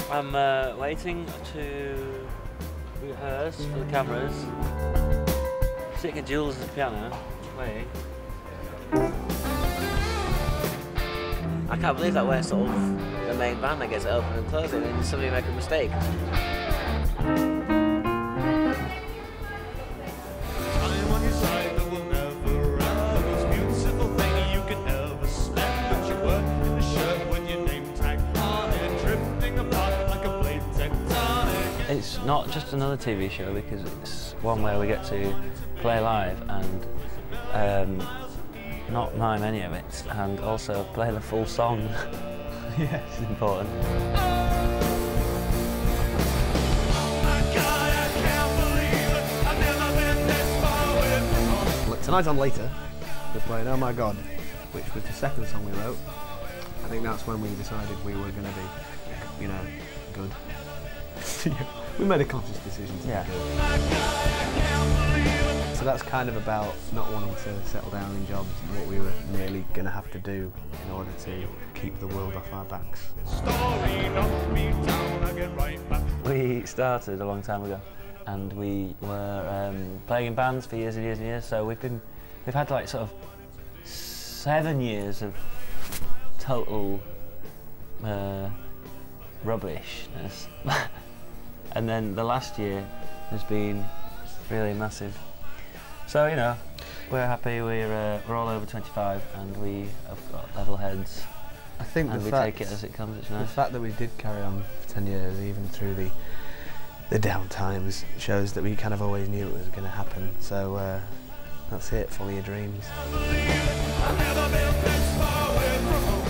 I'm waiting to rehearse for the cameras. Sitting at Jools' piano, playing. I can't believe that we're sort of the main band that gets it open and closing and somebody make a mistake. It's not just another TV show because it's one where we get to play live and not mime any of it, and also play the full song. Yeah, it's important. Tonight on Later, we're playing Oh My God, which was the second song we wrote. I think that's when we decided we were going to be, you know, good. We made a conscious decision to be good. So that's kind of about not wanting to settle down in jobs and what we were nearly going to have to do in order to keep the world off our backs. We started a long time ago, and we were playing in bands for years and years and years. So we've had like sort of 7 years of total rubbishness. And then the last year has been really massive. So, you know, we're happy, we're all over 25 and we have got level heads. I think and we take it as it comes, it's nice. The fact that we did carry on for 10 years, even through the down times, shows that we kind of always knew it was going to happen. So that's it, follow your dreams.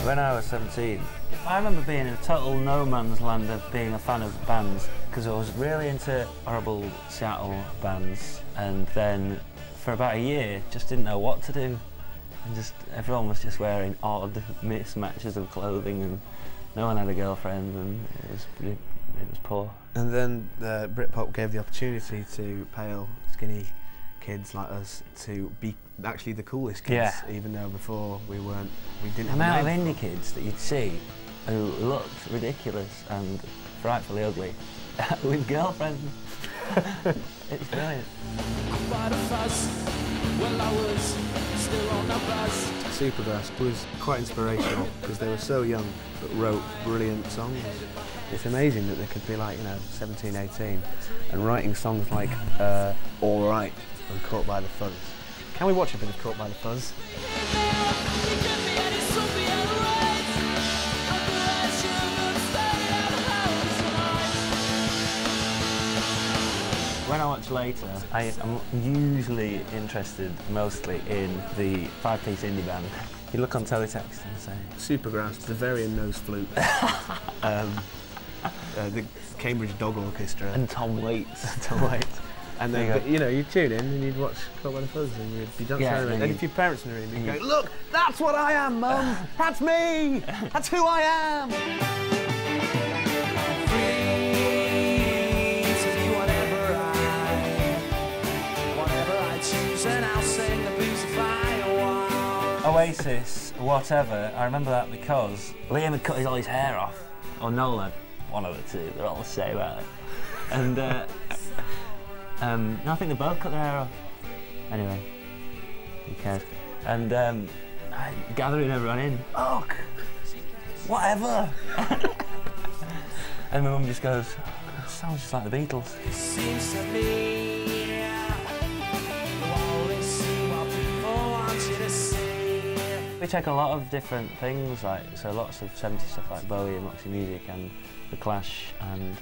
When I was 17, I remember being in a total no man's land of being a fan of bands, because I was really into horrible Seattle bands, and then for about a year just didn't know what to do, and just everyone was just wearing odd mismatches of clothing and no one had a girlfriend, and it was poor. And then Britpop gave the opportunity to pale, skinny kids like us to be actually the coolest kids, even though before we didn't have the amount of indie kids that you'd see who looked ridiculous and frightfully ugly with girlfriends. It's brilliant. Supergrass was quite inspirational because they were so young but wrote brilliant songs. It's amazing that they could be like, you know, 17, 18 and writing songs like All Right and Caught by the Fuzz. Can we watch a bit of Caught by the Fuzz? When I watch Later, I am usually interested mostly in the 5-piece indie band. You look on teletext and say... Supergrass, the Bavarian Nose Flute, the Cambridge Dog Orchestra. And Tom Waits. Tom Waits. And then, you know, you'd tune in and you'd watch Caught by the Fuzz and you'd be dancing around. And if your parents in the room, you'd go, look, that's what I am, Mum! That's me! That's who I am! Oasis, whatever, I remember that because Liam had cut all his hair off, or Noel had, one of the two, they're all the same about it. And no, I think they both cut their hair off. Anyway, who cares? And gathering everyone in, look, whatever. And my mum just goes, that sounds just like the Beatles. It seems to me you always see what people want you to see. We take a lot of different things, like so lots of 70s stuff like Bowie and Roxy Music and The Clash and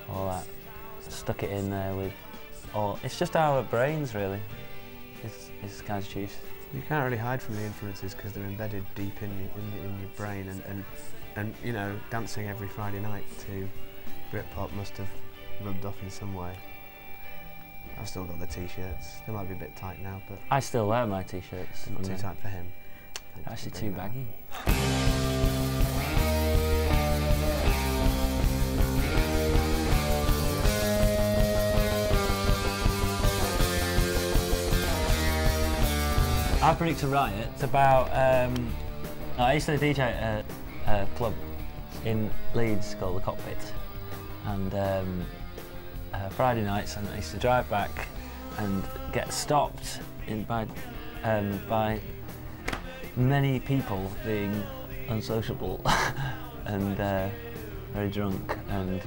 all that. Stuck it in there with all. It's just our brains, really. It's Kaiser Chiefs. You can't really hide from the influences because they're embedded deep in your brain, and you know, dancing every Friday night to Britpop must have rubbed off in some way. I've still got the t-shirts. They might be a bit tight now, but I still wear my t-shirts. Not too tight for him. Actually, too baggy. I predict a riot. It's about. I used to DJ at a club in Leeds called the Cockpit, and Friday nights, and I used to drive back and get stopped by many people being unsociable and very drunk and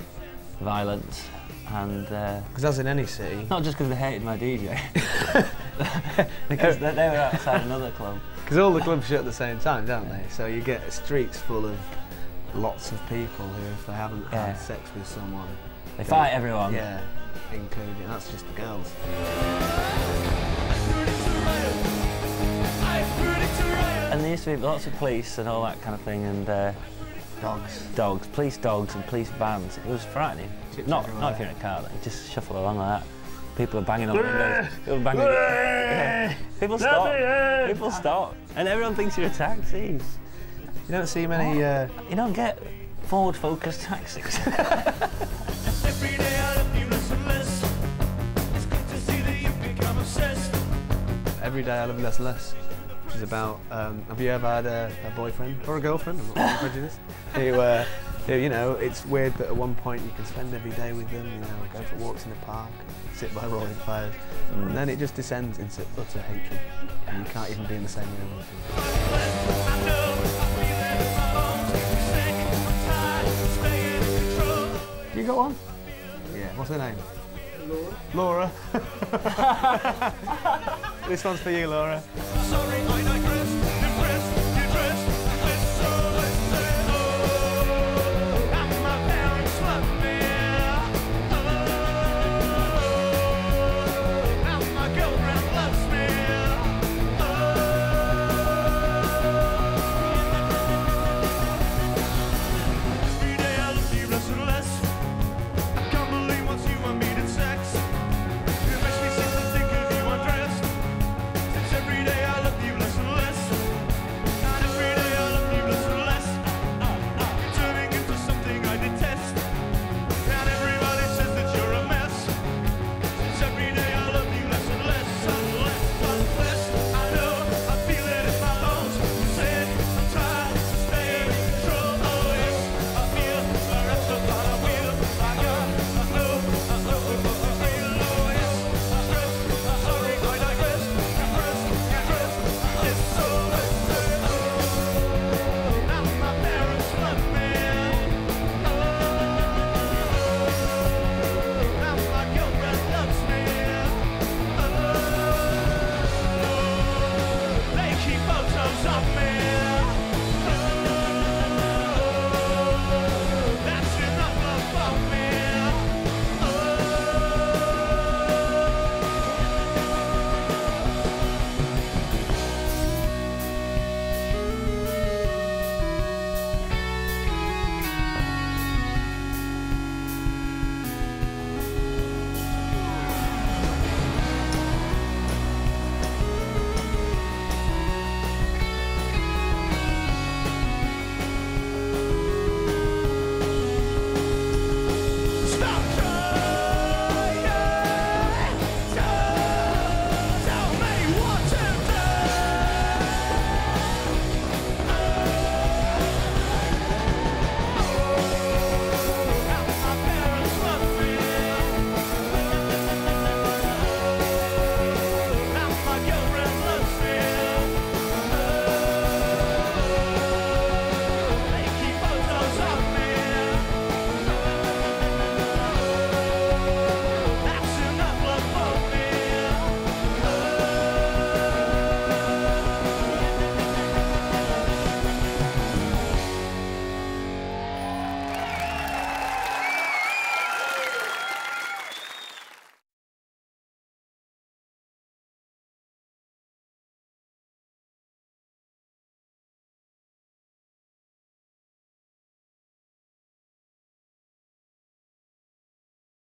violent, and because as in any city, not just because they hated my DJ, because they were outside another club. Because all the clubs shut at the same time, don't they? So you get streets full of lots of people who, if they haven't had sex with someone, they fight everyone. Yeah, including, that's just the girls. And there used to be lots of police and all that kind of thing, and dogs, police dogs and police vans. It was frightening. Not if you're in a car, though. You just shuffle along like that. People are banging on windows. People are banging. People stop. People stop. And everyone thinks you're a taxi. You don't see many. You don't get forward-focused taxis. Every day I love you less and less. It's good to see that you've become obsessed. Every day I love you less and less. Which is about, have you ever had a boyfriend or a girlfriend? I'm not prejudiced. who, you know, it's weird that at one point you can spend every day with them, you know, go for walks in the park, sit by roaring fires, and then it just descends into utter hatred, and you can't even be in the same room with them. You got one? Yeah. What's her name? Laura. Laura. This one's for you, Laura. Sorry, I